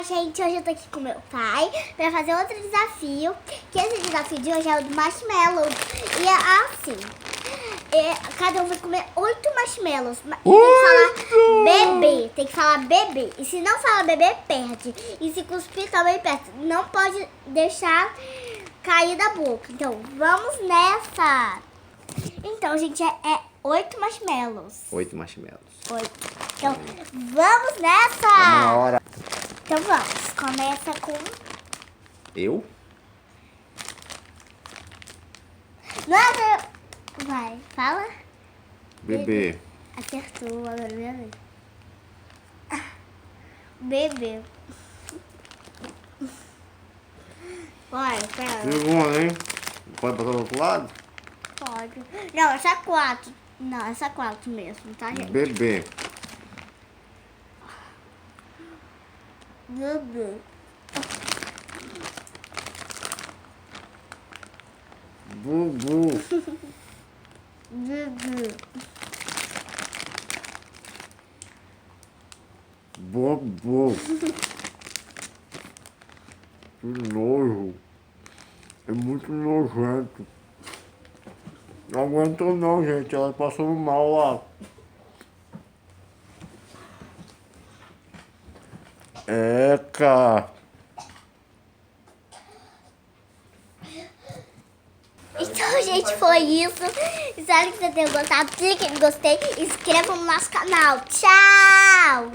gente, hoje eu tô aqui com meu pai pra fazer outro desafio. Que esse desafio de hoje é o do marshmallow. E é assim, cada um vai comer 8 marshmallows. Tem que falar bebê. E se não falar bebê, perde. E se cuspir também perde. Não pode deixar cair da boca. Então, vamos nessa. Então, gente, é 8 marshmallows. 8 marshmallows. 8. Então, vamos nessa! Vamos na hora. Então vamos, começa com... Eu? Nada! Vai, fala. Bebê. Acertou, agora minha vez. Bebê. Vai, pera. Segundo, hein? Pode botar do outro lado? Pode. Não, essa é 4. Não, essa é 4 mesmo, tá, gente? Bebê. Bebê. Bubu. Bebê. Bobo. Que nojo. É muito nojento. Não aguento não, gente. Ela passou mal lá. Eca. Então, gente, foi isso. Espero que você tenha gostado. Clique em gostei e inscreva no nosso canal. Tchau!